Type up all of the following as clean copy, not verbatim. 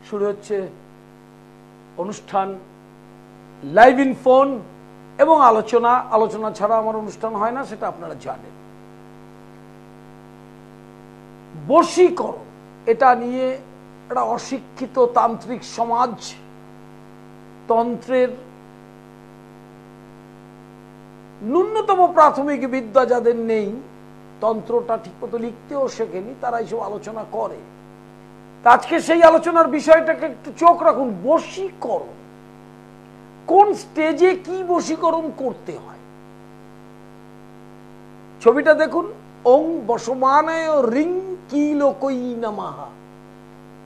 শুরু হচ্ছে অনুষ্ঠান লাইভ ইন ফোন এবং আলোচনা ছাড়া আমার অনুষ্ঠান হয় না, সেটা আপনারা জানেন। বশীকরণ, এটা নিয়ে একটা অশিক্ষিত তান্ত্রিক সমাজ, তন্ত্রের ন্যূনতম প্রাথমিক বিদ্যা যাদের নেই, তন্ত্রটা ঠিকমতো লিখতেও শেখেনি, তারা এইসব আলোচনা করে। আজকে সেই আলোচনার বিষয়টাকে একটু চোখ রাখুন। বশীকরণ কোন স্টেজে কি বশীকরণ করতে হয়, ছবিটা দেখুন। ওং বসমানায় রিং কিলোকই নমঃ,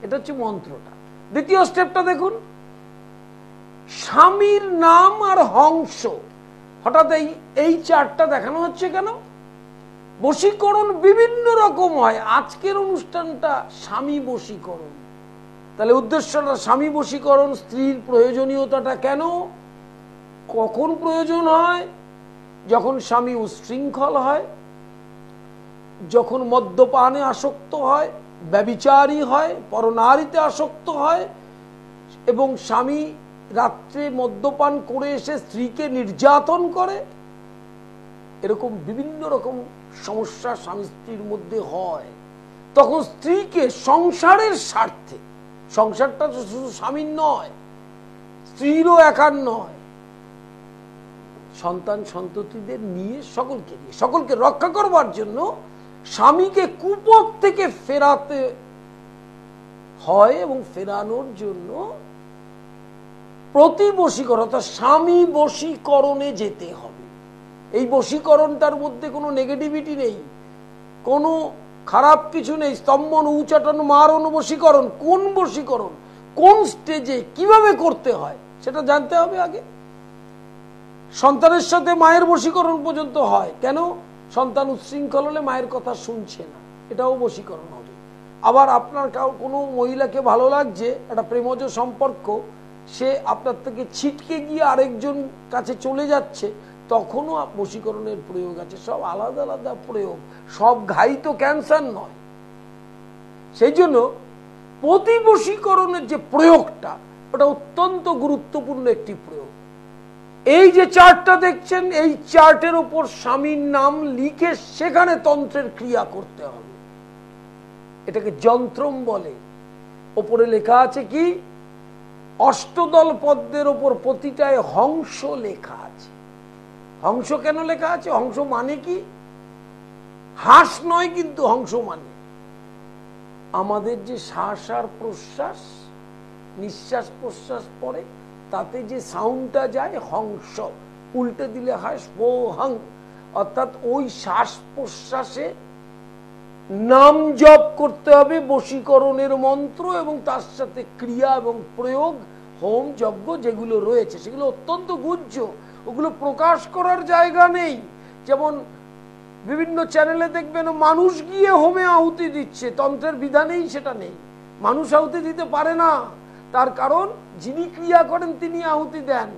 এটা হচ্ছে মন্ত্রটা। দ্বিতীয় স্টেপটা দেখুন, স্বামীর নাম আর হংস। হঠাৎ এই চারটা দেখানো হচ্ছে কেন? বশীকরণ বিভিন্ন রকম হয়, আজকের অনুষ্ঠানটা স্বামী বশীকরণ। তাহলে উদ্দেশ্যটা স্বামী বশীকরণ। স্ত্রীর প্রয়োজনীয়তাটা কেন, কখন প্রয়োজন হয়? যখন স্বামী উচ্ছৃঙ্খল হয়, যখন মদ্যপানে আসক্ত হয়, ব্যভিচারী হয়, পরনারীতে আসক্ত হয়, এবং স্বামী রাত্রে মদ্যপান করে এসে স্ত্রীকে নির্যাতন করে। এরকম বিভিন্ন রকম সমস্যা স্বামী স্ত্রীর মধ্যে হয়। তখন স্ত্রীকে সংসারের স্বার্থে, সংসারটা শুধু স্বামীর নয়, স্ত্রীরও একার নয়, সন্তান সন্ততিদের নিয়ে সকলকে রক্ষা করবার জন্য স্বামীকে কুপথ থেকে ফেরাতে হয়, এবং ফেরানোর জন্য প্রতি বশীকরণ অর্থাৎ স্বামী বশীকরণে যেতে হবে। এই বশীকরণটার মধ্যে কোনো নেগেটিভিটি নেই, কোনো খারাপ কিছু নেই। স্তম্ভন, উচাটন, মারণ বশীকরণ। কোন বশীকরণ, কোন স্টেজে কিভাবে করতে হয় সেটা জানতে হবে আগে। সন্তানের সাথে মায়ের বশীকরণ পর্যন্ত হয়। কেন? সন্তান উচ্ছৃঙ্খল হলে মায়ের কথা শুনছে না, এটাও বশীকরণ হবে। আবার আপনার কোনো মহিলাকে ভালো লাগছে, একটা প্রেমজ সম্পর্ক, সে আপনার থেকে ছিটকে গিয়ে আরেকজন কাছে চলে যাচ্ছে, তখনও বশীকরণের প্রয়োগ আছে। সব আলাদা আলাদা প্রয়োগ, সব ঘাই তো ক্যান্সার নয়। সেই জন্য প্রতি বশীকরণের যে প্রয়োগটা, ওটা অত্যন্ত গুরুত্বপূর্ণ একটি প্রয়োগ। এই যে চার্টটা দেখছেন, এই চার্টের উপর স্বামীর নাম লিখে সেখানে তন্ত্রের ক্রিয়া করতে হবে। এটাকে যন্ত্রম বলে। ওপরে লেখা আছে কি, অষ্টদল পদ্মের ওপর প্রতিটায় হংস লেখা আছে। হংস কেন লেখা আছে? হংস মানে কি? হাঁস নয়, কিন্তু হংস মানে আমাদের যে শ্বাস আর প্রশ্বাস, নিঃশ্বাস প্রশ্বাস পড়ে, তাতে যে সাউন্ডটা যায়, হংস। উল্টে দিলে হয় স্পোহং। অর্থাৎ ওই শ্বাস প্রশ্বাসে নাম জপ করতে হবে, বশীকরণের মন্ত্র, এবং তার সাথে ক্রিয়া এবং প্রয়োগ, হোম যজ্ঞ যেগুলো রয়েছে সেগুলো অত্যন্ত গুহ্য। ওগুলো প্রকাশ করার জায়গা নেই। যেমন বিভিন্ন চ্যানেলে দেখবেন মানুষ গিয়ে হোমে আহুতি দিচ্ছে, তন্ত্রের বিধানেই সেটা নেই। মানুষ আহুতি দিতে পারে না, তার কারণ যিনি ক্রিয়া করেন তিনি আহুতি দেন।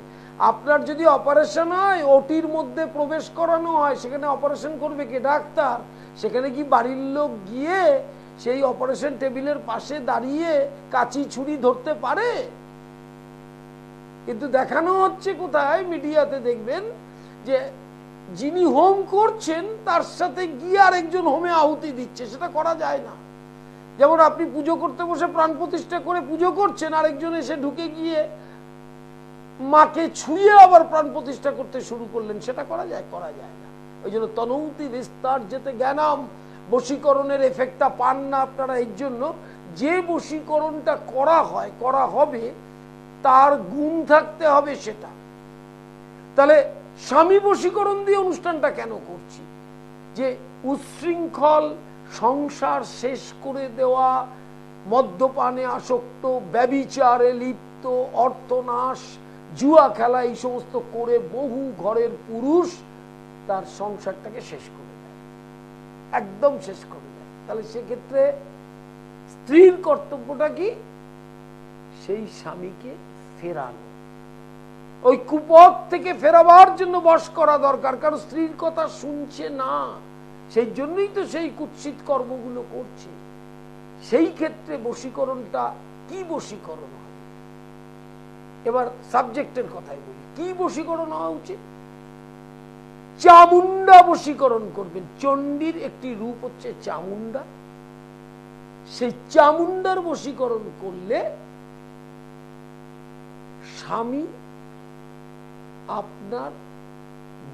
আপনার যদি অপারেশন হয়, ওটির মধ্যে প্রবেশ করানো হয়, সেখানে অপারেশন করবে কে? ডাক্তার। সেখানে কি বাড়ির লোক গিয়ে সেই অপারেশন টেবিলের পাশে দাঁড়িয়ে কাঁচি ছুরি ধরতে পারে? কিন্তু দেখানো হচ্ছে কোথায়, মিডিয়াতে দেখবেন যে যিনি হোম করছেন তার সাথে গিয়ে আরেকজন হোমে আহুতি দিচ্ছে। সেটা করা যায় না। যেমন আপনি পুজো করতে বসে প্রাণ প্রতিষ্ঠা করে পুজো করছেন, আরেকজন এসে ঢুকে গিয়ে মাকে ছুঁয়ে আবার প্রাণ প্রতিষ্ঠা করতে শুরু করলেন, সেটা করা যায়? করা যায় না। ওই জন্য তনৌতি বিস্তার যেতে জ্ঞানাম, বশীকরণের এফেক্টটা পান না আপনারা। এই জন্য যে বশীকরণটা করা হয়, করা হবে, তার গুণ থাকতে হবে সেটা। তাহলে স্বামী বশীকরণ দিয়ে অনুষ্ঠানটা কেন করছি? যে উচ্ছৃঙ্খল সংসার শেষ করে দেওয়া, মদ্যপানে আসক্ত, ব্যভিচারে লিপ্ত, অর্থনাশ, জুয়া খেলা, এই সমস্ত করে বহু ঘরের পুরুষ তার সংসারটাকে শেষ করে দেয়, একদম শেষ করে দেয়। তাহলে সেক্ষেত্রে স্ত্রীর কর্তব্যটা কি? সেই স্বামীকে ফেরানো, ওই কুপথ থেকে ফেরাবার জন্য বশ করা দরকার। কারণ স্ত্রীর কথা শুনছে না, সেই জন্যই তো সেই কুৎসিত কর্মগুলো করছে। সেই ক্ষেত্রে বশীকরণটা কি বশীকরণ হবে? এবার সাবজেক্টের কথাই বলি, কি বশীকরণ হওয়া উচিত? চামুন্ডা বশীকরণ করবেন। চণ্ডীর একটি রূপ হচ্ছে চামুন্ডা। সেই চামুন্ডার বশীকরণ করলে স্বামী আপনার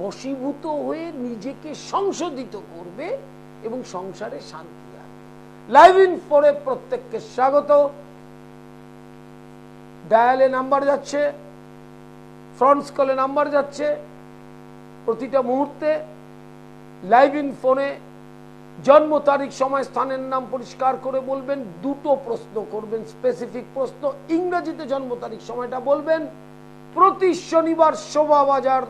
বশীভূত হয়ে নিজেকে সংশোধিত করবে এবং সংসারে শান্তি আসবে। লাইভ ইন ফোরে প্রত্যেককে স্বাগত। ডায়ালে নাম্বার যাচ্ছে, ফ্রন্টস কলে নাম্বার যাচ্ছে। প্রতিটা মুহূর্তে লাইভ ইন ফোনে জন্ম তারিখ, সময়, স্থানের নাম পরিষ্কার করে বলবেন। দুটো প্রশ্ন করবেন, স্পেসিফিক প্রশ্ন। ইংরেজিতে জন্ম তারিখ, সময়টা বলবেন। প্রতি শনিবার শোভাবাজার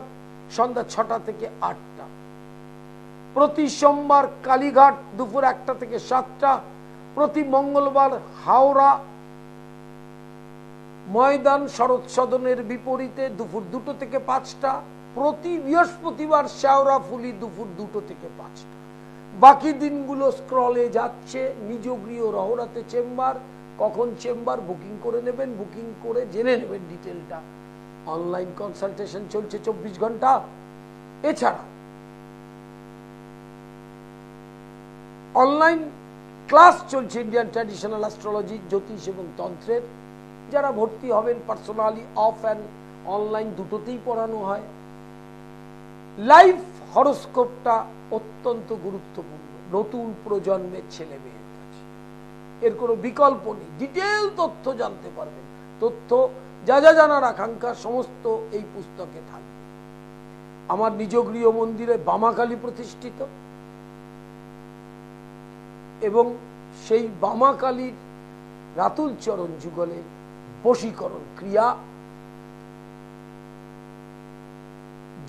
সন্ধ্যা 6টা থেকে 8টা, প্রতি সোমবার কালীঘাট দুপুর 1টা থেকে 7টা, প্রতি মঙ্গলবার হাওড়া ময়দান শরৎ সদনের বিপরীতে দুপুর 2টো থেকে 5টা, প্রতি বৃহস্পতিবার শেওড়াফুলি দুপুর 2টো থেকে 5টা। বাকি দিনগুলো স্ক্রলে যাচ্ছে। নিজ গৃহ রহরাতে চেম্বার, কখন চেম্বার বুকিং করে নেবেন, বুকিং করে জেনে নেবেন ডিটেলটা। অনলাইন কনসালটেশন চলছে 24 ঘন্টা। এছাড়া অনলাইন ক্লাস চলছে ইন্ডিয়ান ট্র্যাডিশনাল অ্যাস্ট্রোলজি, জ্যোতিষ এবং তন্ত্রের। যারা ভর্তি হবেন পার্সোনালি, অফ অ্যান্ড অনলাইন দুটোতেই পড়ানো হয়। লাইফ হরোস্কোপটা অত্যন্ত গুরুত্বপূর্ণ নতুন প্রজন্মের ছেলে মেয়ের কাছে। এর কোনো বিকল্প নেই। ডিটেল তথ্য জানতে পারবেন। তথ্য যা যা জানার আকাঙ্ক্ষা সমস্ত এই পুস্তকে থাকবে। আমার নিজ গৃহ মন্দিরে বামাকালী প্রতিষ্ঠিত এবং সেই বামাকালীর রাতুল চরণ যুগলে বশীকরণ ক্রিয়া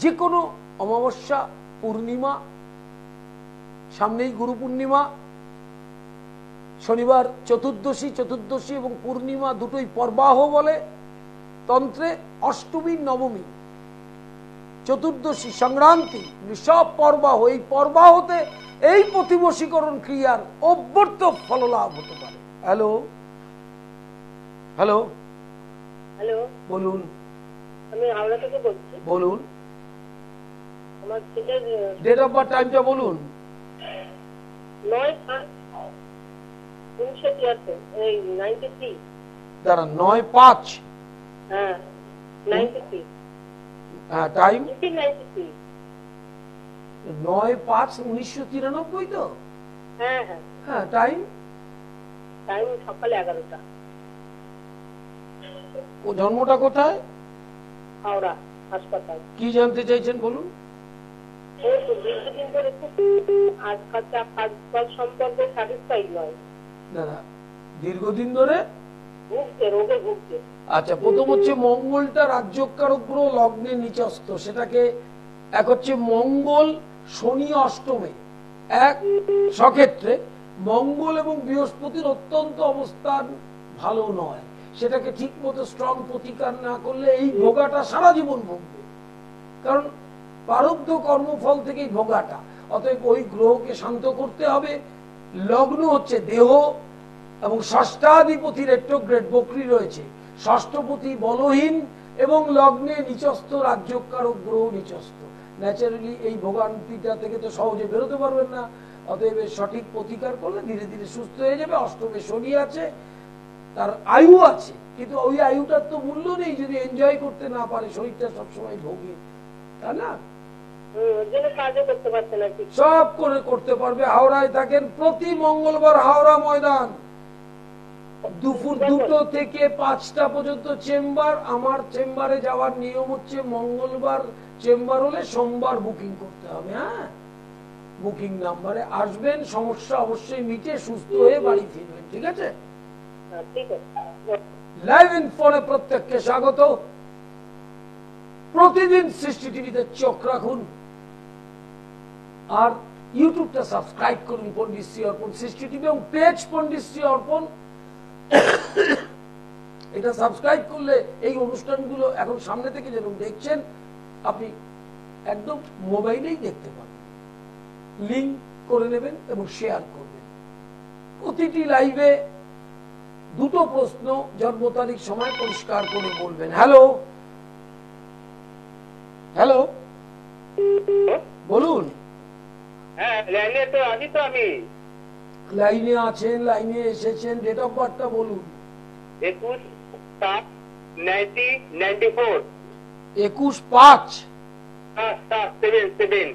যে কোনো অমাবস্যা, পূর্ণিমা, সামনেই গুরু পূর্ণিমা, শনিবার চতুর্দশী এবং পূর্ণিমা দুটোই পর্বাহ বলে তন্ত্রে। অষ্টমী, নবমী, চতুর্দশী, সংক্রান্তি সব পর্বাহ। এই পর্বাহতে এই প্রতিবশীকরণ ক্রিয়ার অব্যর্থ ফললাভ হতে পারে। হ্যালো হ্যালো হ্যালো, বলুন। আমি হাওড়া থেকে বলছি। বলুন। আমার ছেলের ডেট অফ বার্থ, টাইমটা বলুন। 9/5/1993। দাঁড়া, 9/5। হ্যাঁ, 93। হ্যাঁ, টাইম 1993। 9/5/1993 তো? হ্যাঁ হ্যাঁ হ্যাঁ, টাইম সকালে 11টা। ও জন্মটা কোথায়? হাওড়া হাসপাতাল। কি জানতে চাইছেন বলুন। দীর্ঘদিন ধরে আজকাল সম্পর্কে স্যাটিসফাই নয়। দাদা, দীর্ঘদিন ধরে রোগে ভুগছে। আচ্ছা, প্রথম হচ্ছে মঙ্গলটা রাজ্যকারক গ্রহ লগ্নে নিচস্থ। সেটাকে এক হচ্ছে মঙ্গল শনি অষ্টমে, এক সক্ষেত্রে মঙ্গল এবং বৃহস্পতির অত্যন্ত অবস্থান ভালো নয়। সেটাকে ঠিক মতো স্ট্রং প্রতিকার না করলে এই ভোগাটা সারা জীবন ভোগবে। কারণ প্রারব্ধ কর্মফল থেকেই ভোগাটা। অতএব ওই গ্রহকে শান্ত করতে হবে। লগ্ন হচ্ছে দেহ এবং ষষ্ঠাধিপতি রেট্রোগ্রেড বক্রী রয়েছে, ষষ্ঠপতি বলহীন এবং লগ্নে নিচস্থ রাজ্যকারক গ্রহ নিচস্থ। ন্যাচারালি এই ভোগান্তিটা থেকে তো সহজে বেরোতে পারবেন না। অতএব সঠিক প্রতিকার করলে ধীরে ধীরে সুস্থ হয়ে যাবে। অষ্টমে শনি আছে, তার আয়ু আছে, কিন্তু ওই আয়ুটার তো মূল্য নেই যদি এনজয় করতে না পারে। শরীরটা সবসময় ভোগে, তাই না? সব করে করতে পারবে। হাওড়ায় থাকেন, প্রতি মঙ্গলবার হাওড়া ময়দান দুপুর 2টো থেকে 5টা পর্যন্ত চেম্বার। আমার চেম্বারে যাওয়ার নিয়ম হচ্ছে মঙ্গলবার চেম্বার হলে সোমবার বুকিং করতে হবে। হ্যাঁ, বুকিং নাম্বারে আসবেন। সমস্যা অবশ্যই মিটে সুস্থ হয়ে বাড়ি ফিরবেন। ঠিক আছে? লাইভ ইন ফোনে প্রত্যেককে স্বাগত। প্রতিদিন সৃষ্টি টিভিতে চোখ রাখুন আর ইউটিউবটা সাবস্ক্রাইব করুন পণ্ডিতশ্রী অর্পণ সৃষ্টি টিভি এবং পেজ পণ্ডিতশ্রী অর্পণ। এটা সাবস্ক্রাইব করলে এই অনুষ্ঠানগুলো এখন সামনে থেকে যেরকম দেখছেন আপনি একদম মোবাইলেই দেখতে পাবেন। লিংক করে নেবেন এবং শেয়ার করবেন। প্রতিটি লাইভে দুটো প্রশ্ন জন্ম তারিখ সময় পরিষ্কার করে বলবেন। হ্যালো হ্যালো, বলুন। হ্যাঁ, লাইনে তো আছি তো আমি। লাইনে আছেন, লাইনে এসেছেন, ডেট অফ বার্থটা বলুন। 21/7/1994। 21/5। হ্যাঁ, 7/7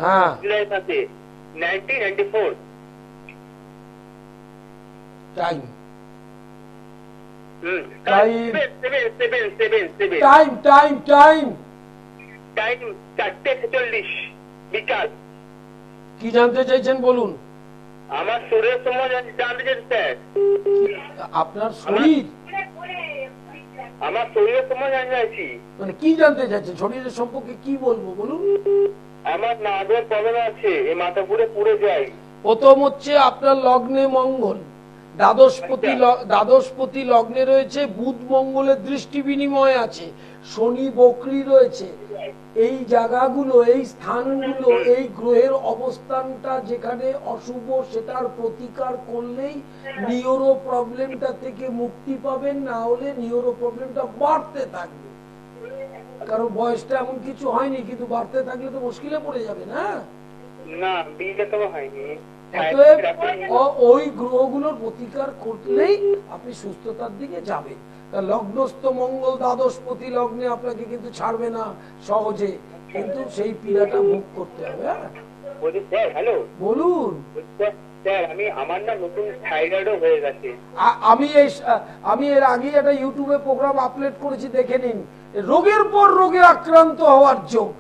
হ্যাঁ, July 1994। Time time time time time time 4:46 বিকাল। কি জানতে চাইছেন বলুন। আমার শরীরের সময় জানতে চাই স্যার। আপনার শরীর, আমার শরীরের সময় জানতে চাইছি। মানে কি জানতে চাইছেন, শরীরের সম্পর্কে কি বলবো বলুন। আমার নার্ভের প্রবলেম আছে, এই মাথা পুড়ে যায়। প্রথম হচ্ছে আপনার লগ্নে মঙ্গল, দ্বাদশপতি লগ্নে রয়েছে, বুধ মঙ্গলের দৃষ্টি বিনিময় আছে, শনি বকরি রয়েছে। এই জায়গাগুলো, এই স্থানগুলো, এই গ্রহের অবস্থানটা যেখানে অশুভ, সেটার প্রতিকার করলেই নিউরো প্রবলেমটা থেকে মুক্তি পাবেন, না হলে নিউরো প্রবলেমটা বাড়তে থাকবে। কারণ বয়সটা এমন কিছু হয়নি, কিন্তু বাড়তে থাকলে তো মুশকিলে পড়ে যাবে না। না, বিয়ে তো হয়নি। অতএব ওই গ্রহগুলোর প্রতিকার করলেই আপনি সুস্থতার দিকে যাবেন। লগ্নস্থ মঙ্গল দ্বাদশপতি লগ্নে আপনাকে কিন্তু ছাড়বে না সহজে, কিন্তু সেই পীড়াটা ভোগ করতে হবে। বলছি স্যার, হ্যালো, বলুন। স্যার আমার না নতুন থাইরয়েডও হয়ে গেছে। আমি এর আগে একটা ইউটিউবে প্রোগ্রাম আপলোড করেছি, দেখে নিন। রোগের পর রোগে আক্রান্ত হওয়ার যোগ,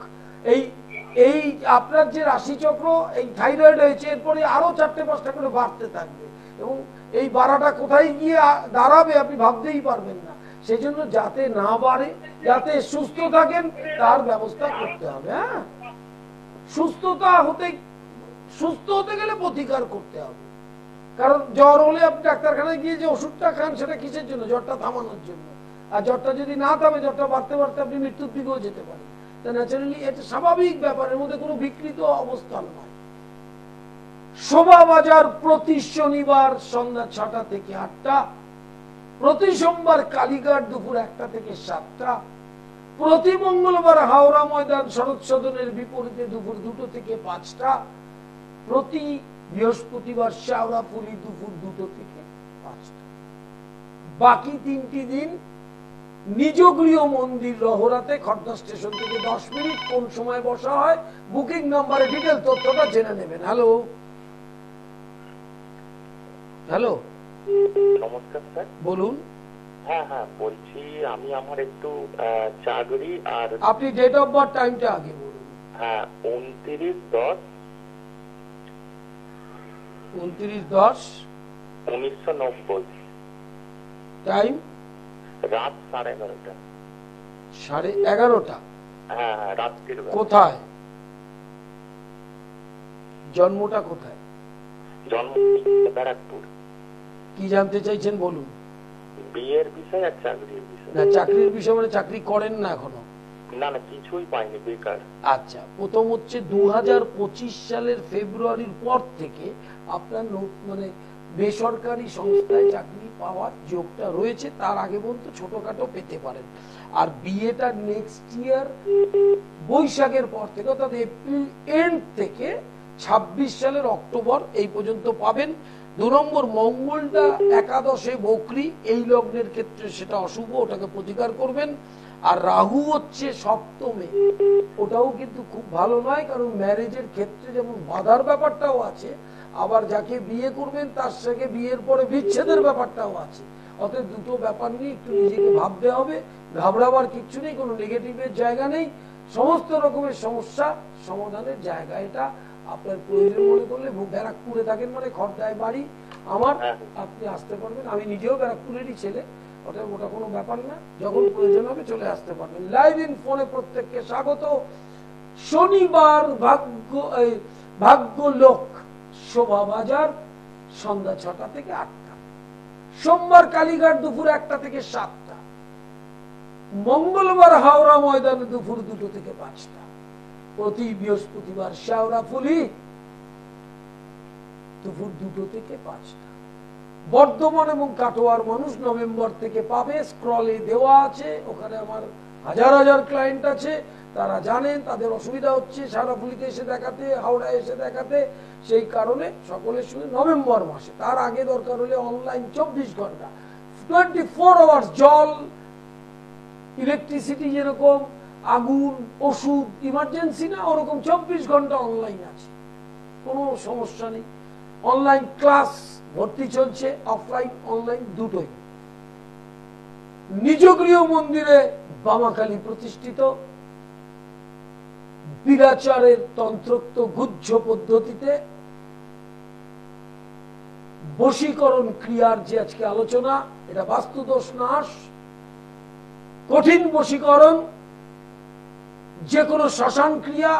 এই আপনার যে রাশিচক্র, এই থাইরয়েড হয়েছে, এরপরে আরো 4-5টা করে বাড়তে থাকবে, এবং এই বাড়াটা কোথায় গিয়ে দাঁড়াবে আপনি ভাবতেই পারবেন না। সেই জন্য যাতে না বাড়ে, যাতে সুস্থ থাকেন, তার ব্যবস্থা করতে হবে। হ্যাঁ, সুস্থ হতে গেলে প্রতিকার করতে হবে। কারণ জ্বর হলে আপনি ডাক্তারখানায় গিয়ে যে ওষুধটা খান, সেটা কিসের জন্য? জ্বরটা থামানোর জন্য। আর জ্বরটা যদি না থামে, জ্বরটা বাড়তে বাড়তে আপনি মৃত্যুর দিকেও যেতে পারেন। ন্যাচারালি এটা স্বাভাবিক ব্যাপার, এর মধ্যে কোনো বিকৃত অবস্থান নয়। শোভাবাজার প্রতি শনিবার সন্ধ্যা 6টা থেকে 8টা, প্রতি সোমবার কালীঘাট দুপুর 1টা থেকে 7টা, প্রতি মঙ্গলবার হাওড়া ময়দান শরৎ সদনের বিপরীতে দুপুর 2টো থেকে 5টা, প্রতি বৃহস্পতিবার শেওড়াফুলি দুপুর 2টো থেকে 5টা। বাকি 3টি দিন নিজ গৃহ মন্দির রহরাতে খড়দা স্টেশন থেকে 10 মিনিট কোন সময় বসা হয়, বুকিং নাম্বারে ডিটেল তথ্যটা জেনে নেবেন। হ্যালো হ্যালো, নমস্কার স্যার, বলুন। হ্যাঁ হ্যাঁ, বলছি আমি আমার একটু চাকরি আর আপনি ডেট অফ বার্থ টাইমটা আগে বলুন। হ্যাঁ, 29/10 29/10/1990। টাইম রাত 11:30। 11:30? হ্যাঁ হ্যাঁ, রাত্রির বেলা। কোথায় জন্মটা? কোথায় জন্ম? ব্যারাকপুর। কি জানতে চাইছেন বলুন। বিয়ের বিষয় আর চাকরির বিষয়। না, চাকরির বিষয় মানে চাকরি করেন না এখনো? না না, কিছুই পাইনি, বেকার। আচ্ছা, প্রথম হচ্ছে 2025 সালের ফেব্রুয়ারির পর থেকে আপনার মানে বেসরকারি সংস্থায় চাকরি পাওয়ার যোগটা রয়েছে। তার আগে পর্যন্ত ছোটখাটো পেতে পারেন। আর বিয়েটা নেক্সট ইয়ার বৈশাখের পর থেকে, অর্থাৎ এপ্রিল এন্ড থেকে 26 সালের অক্টোবর এই পর্যন্ত পাবেন। 2 নম্বর, মঙ্গলটা একাদশে বকরি, এই লগ্নের ক্ষেত্রে সেটা অশুভ, ওটাকে প্রতিকার করবেন। আর রাহু হচ্ছে সপ্তমে, ওটাও কিন্তু খুব ভালো নয়, কারণ ম্যারেজের ক্ষেত্রে যেমন বাধার ব্যাপারটাও আছে, আবার যাকে বিয়ে করবেন তার সঙ্গে বিয়ের পরে বিচ্ছেদের ব্যাপারটাও আছে। অতএব দুটো ব্যাপার নিয়ে একটু নিজেকে ভাবতে হবে। ঘাবড়াবার কিচ্ছু নেই, কোনো নেগেটিভের জায়গা নেই, সমস্ত রকমের সমস্যা সমাধানের জায়গা এটা। আপনার প্রয়োজন মনে করলে, ব্যারাকপুরে থাকেন মানে খড়দায় বাড়ি আমার, আপনি আসতে পারবেন। আমি নিজেও ব্যারাকপুরেরই ছেলে, ওটা কোনো ব্যাপার না। যখন প্রয়োজন হবে চলে আসতে পারবেন। লাইভ ইন ফোনে প্রত্যেককে স্বাগত। শনিবার ভাগ্য লোক শোভাবাজার সন্ধ্যা 6টা থেকে 8টা, সোমবার কালীঘাট দুপুর 1টা থেকে 7টা, মঙ্গলবার হাওড়া ময়দানে দুপুর 2টো থেকে 5টা, প্রতি বৃহস্পতিবার শেওড়াফুলি দুপুর 2টো থেকে 5টা, বর্ধমান এবং কাটোয়ার মানুষ নভেম্বর থেকে পাবে, স্ক্রলে দেওয়া আছে, ওখানে আমার হাজার হাজার ক্লায়েন্ট আছে, তারা জানেন তাদের অসুবিধা হচ্ছে সারাপুলিতে এসে দেখাতে, হাওড়ায় এসে দেখাতে, সেই কারণে সকলের সঙ্গে নভেম্বর মাসে। তার আগে দরকার হলে অনলাইন 24 ঘন্টা 24 আওয়ার্স, জল, ইলেকট্রিসিটি, যেরকম আগুন, ওষুধ, ইমার্জেন্সি না ওরকম 24 ঘন্টা অনলাইন আছে, কোনো সমস্যা নেই। অনলাইন ক্লাস ভর্তি চলছে, অফলাইন অনলাইন দুটোই। নিজ গৃহ মন্দিরে বামাকালী প্রতিষ্ঠিত, বিরাচারের তন্ত্রোক্ত গুহ্য পদ্ধতিতে বশীকরণ ক্রিয়ার যে আজকে আলোচনা, এটা বাস্তুদোষ নাশ, কঠিন বশীকরণ, যে কোনো শ্মশান ক্রিয়া,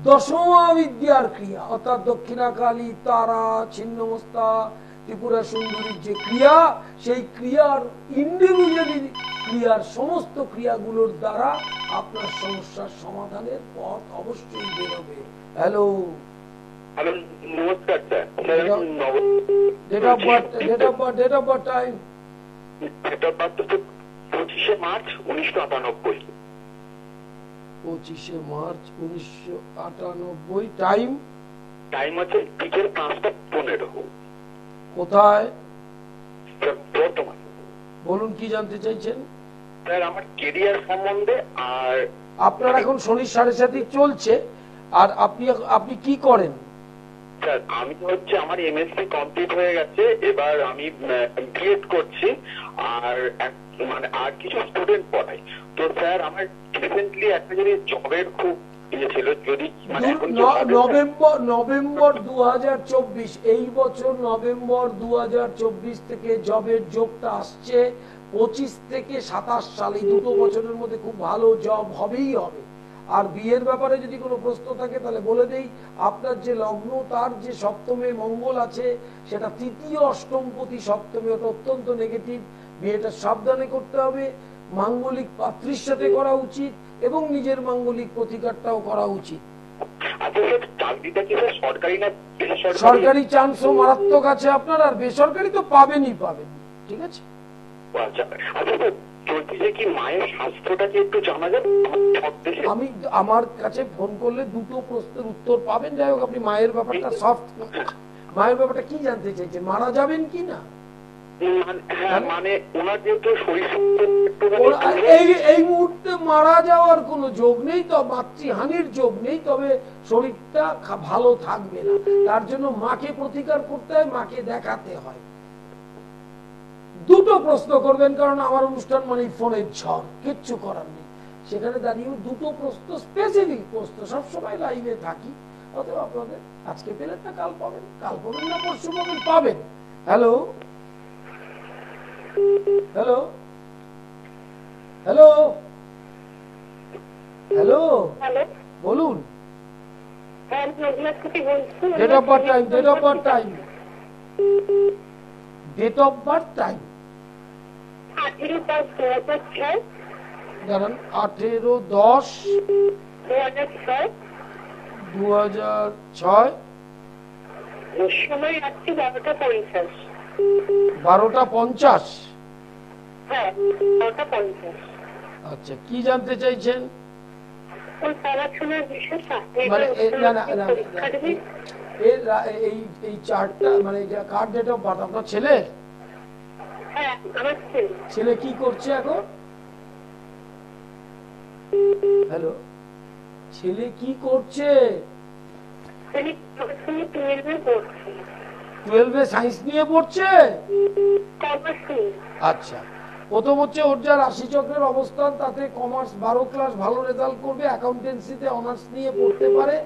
দশমা বিদ্যার ক্রিয়া, অর্থাৎ দক্ষিণাকালী, তারা, ছিন্নমস্তা, ত্রিপুরা সুন্দরীর যে ক্রিয়া, সেই ক্রিয়ার ইন্ডিভিজুয়ালি ক্রিয়ার সমস্ত ক্রিয়াগুলোর দ্বারা আপনার সমস্যার সমাধানের পথ অবশ্যই বেরোবে। হ্যালো, নমস্কার sir. Date of birth time? Date of birth 25শে মার্চ 1998। 25শে মার্চ 1998। টাইম? টাইম হচ্ছে বিকেল 5:15। কোথায়? বর্তমান। বলুন কি জানতে চাইছেন? স্যার আমার কেরিয়ার সম্বন্ধে। আর আপনার এখন শনি 7.5 চলছে, আর আপনি কি করেন? স্যার আমি হচ্ছে আমার এমএসসি কমপ্লিট হয়ে গেছে, এবার আমি বিএড করছি, আর মানে আর কিছু স্টুডেন্ট পড়াই। তো স্যার আমার রিসেন্টলি একটা যদি জবের খুব ইয়ে ছিল, যদি মানে নভেম্বর 2024, এই বছর নভেম্বর 2024 থেকে জবের যোগটা আসছে। 25 থেকে 27 সাল, এই দুটো বছরের মধ্যে খুব ভালো জব হবেই হবে। আর বিয়ের ব্যাপারে যদি কোনো প্রশ্ন থাকে তাহলে বলে দেই, আপনার যে লগ্ন তার যে সপ্তমে মঙ্গল আছে, সেটা তৃতীয় অষ্টমপতি সপ্তমে, ওটা অত্যন্ত নেগেটিভ। বিয়েটা সাবধানে করতে হবে, মাঙ্গলিক পাত্রীর সাথে করা উচিত এবং নিজের মাঙ্গলিক প্রতিকারটাও করা উচিত। সরকারি চান্সও মারাত্মক আছে আপনার, আর বেসরকারি তো পাবেনই পাবেন। ঠিক আছে, আমি আমার কাছে ফোন করলে দুটো প্রশ্নের উত্তর পাবেন। যাই হোক, আপনি মায়ের ব্যাপারটা সফট, মায়ের ব্যাপারটা কি জানতে চাইছেন? মারা যাবেন কি না? মানে ওনার যেহেতু শরীর এই মুহূর্তে মারা যাওয়ার কোনো যোগ নেই, তো মাতৃহানির যোগ নেই, তবে শরীরটা ভালো থাকবে না। তার জন্য মাকে প্রতিকার করতে হয়, মাকে দেখাতে হয়। দুটো প্রশ্ন করবেন, কারণ আমার অনুষ্ঠান মানে ফোনের ঝড়, কিচ্ছু করার নেই। সেখানে দাঁড়িয়ে দুটো প্রশ্ন, স্পেসিফিক প্রশ্ন, সবসময় লাইভে থাকি। অতএব আপনাদের আজকে পেলেন না কাল পাবেন, কাল পাবেন না পরশু পাবেন, পাবেন। হ্যালো হ্যালো হ্যালো হ্যালো, বলুন। Date of birth time, date of birth time, date of birth time. দাঁড়ান, 18-10-2006। সময় রাত্রি 12:50। 12:50? হ্যাঁ, 12:50। আচ্ছা, কি জানতে চাইছেন? ওই পড়াশোনার বিষয়টা, মানে এই চার্টটা, মানে কার ডেট অফ বার্থ? আপনার ছেলে? হ্যাঁ, আমার ছেলে। ছেলে কি করছে এখন? হ্যালো, ছেলে কি করছে? 12-এ সায়েন্স নিয়ে পড়ছে। আচ্ছা, প্রথম হচ্ছে ওর যা রাশিচক্রের অবস্থান, তাতে কমার্স 12 ক্লাস ভালো রেজাল্ট করবে, অ্যাকাউন্টেন্সিতে অনার্স নিয়ে পড়তে পারে।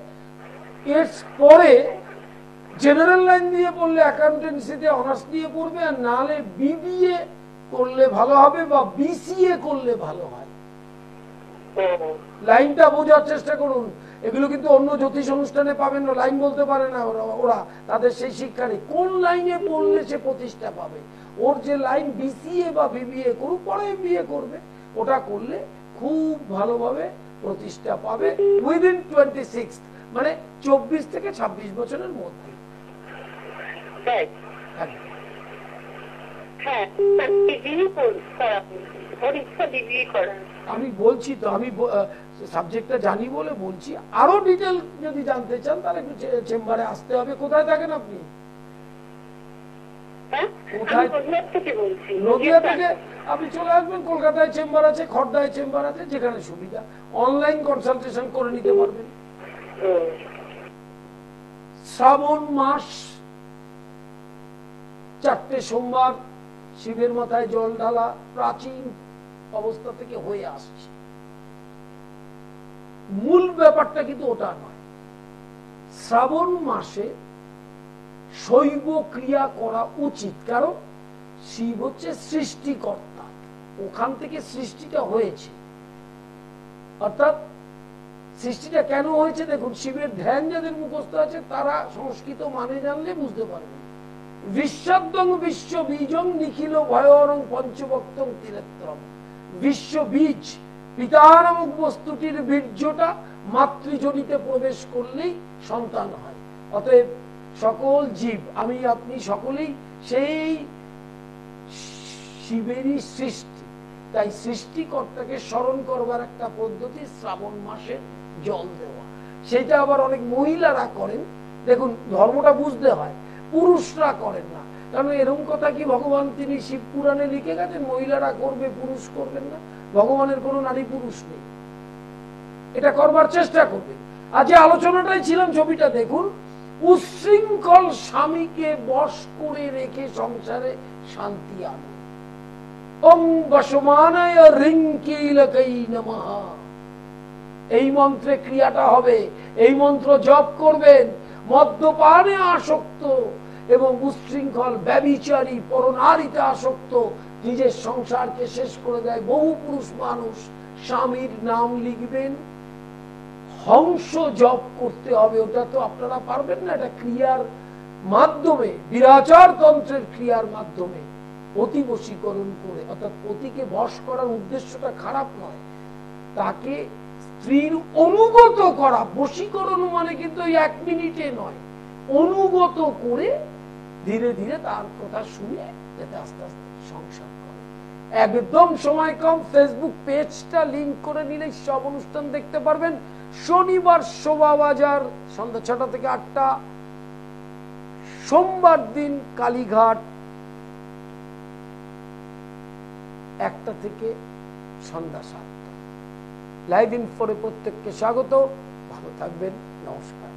এর পরে জেনারেল লাইন দিয়ে পড়লে অ্যাকাউন্টেন্সিতে অনার্স নিয়ে পড়বে, আর নাহলে বিবিএ করলে ভালো হবে বা বিসিএ করলে ভালো হয়। লাইনটা বোঝার চেষ্টা করুন। এগুলো কিন্তু অন্য জ্যোতিষ অনুষ্ঠানে পাবেন না, লাইন বলতে পারে না ওরা, তাদের সেই শিক্ষা নেই। কোন লাইনে পড়লে সে প্রতিষ্ঠা পাবে? ওর যে লাইন বিসিএ বা বিবিএ করুক, পরে এমবিএ করবে, ওটা করলে খুব ভালোভাবে প্রতিষ্ঠা পাবে উইদিন 26, মানে 24 থেকে 26 বছরের মধ্যে। হ্যাঁ ডিগ্রি করাবো, ওর ইচ্ছা ডিগ্রি করার। আমি বলছি তো, আমি সাবজেক্টটা জানি বলে বলছি। আরো ডিটেল যদি জানতে চান তাহলে একটু চেম্বারে আসতে হবে। কোথায় থাকেন আপনি? হ্যাঁ কোথায়? আমি নদিয়া থেকে বলছি। নদিয়া থেকে আপনি চলে আসবেন, কলকাতায় চেম্বার আছে, খড়দায় চেম্বার আছে, যেখানে সুবিধা অনলাইন কনসালটেশন করে নিতে পারবেন। শ্রাবণ মাস, 4টে সোমবার শিবের মাথায় জল ঢালা প্রাচীন অবস্থা থেকে হয়ে আসছে। মূল ব্যাপারটা কিন্তু ওটা নয়। শ্রাবণ মাসে শৈব ক্রিয়া করা উচিত, কারণ শিব হচ্ছে সৃষ্টিকর্তা, ওখান থেকে সৃষ্টিটা হয়েছে। অর্থাৎ সৃষ্টিটা কেন হয়েছে দেখুন, শিবের ধ্যান যাদের মুখস্থ আছে তারা সংস্কৃত মানে জানলে বুঝতে পারবেন। বিশ্বদ্বং বিশ্ব বীজং নিখিল ভয়রং পঞ্চভক্তং ত্রিনেত্রম। বিশ্ব বীজ, পিতা নামক বস্তুটির বীর্যটা মাতৃজনিতে প্রবেশ করলেই সন্তান হয়। অতএব সকল জীব, আমি আপনি সকলেই সেই শিবেরই সৃষ্টি। তাই সৃষ্টিকর্তাকে স্মরণ করবার একটা পদ্ধতি শ্রাবণ মাসে জল দেওয়া। সেটা আবার অনেক মহিলারা করেন। দেখুন, ধর্মটা বুঝতে হয়, পুরুষরা করেন না। কারণ এরকম কথা কি ভগবান তিনি শিব পুরাণে লিখে গেছেন মহিলারা করবে, পুরুষ করবেন না? ভগবানের কোনো নারী পুরুষ নেই। এটা করবার চেষ্টা করবেন। আজ যে আলোচনাটাই ছিলাম, ছবিটা দেখুন। উচ্ছৃঙ্খল স্বামীকে বশ করে রেখে সংসারে শান্তি আনো। ওম বশমানায় রিঙ্কিলকাই নমঃ। এই মন্ত্রে ক্রিয়াটা হবে। এই মন্ত্র জপ করবেন। মদ্যপানে আসক্ত এবং উচ্ছৃঙ্খল ব্যভিচারী পরনারীতে আসক্ত নিজের সংসারকে শেষ করে দেয় বহু পুরুষ মানুষ। স্বামীর নাম লিখবেন, হংস জপ করতে হবে। ওটা তো আপনারা পারবেন না, এটা ক্রিয়ার মাধ্যমে, বিরাচার তন্ত্রের ক্রিয়ার মাধ্যমে পতি বশীকরণ করে, অর্থাৎ পতিকে বশ করার উদ্দেশ্যটা খারাপ নয়, তাকে স্ত্রীর অনুগত করা। বশীকরণ মানে কিন্তু 1 মিনিটে নয়, অনুগত করে ধীরে ধীরে তার কথা শুনে যাতে আস্তে আস্তে সংসার করে। একদম সময় কম, ফেসবুক পেজটা লিংক করে নিলে সব অনুষ্ঠান দেখতে পারবেন। শনিবার শোভাবাজার সন্ধ্যা 6টা থেকে 8টা, সোমবার দিন কালীঘাট 1টা থেকে সন্ধ্যা 7টা। লাইভ ইনফোরে প্রত্যেককে স্বাগত। ভালো থাকবেন, নমস্কার।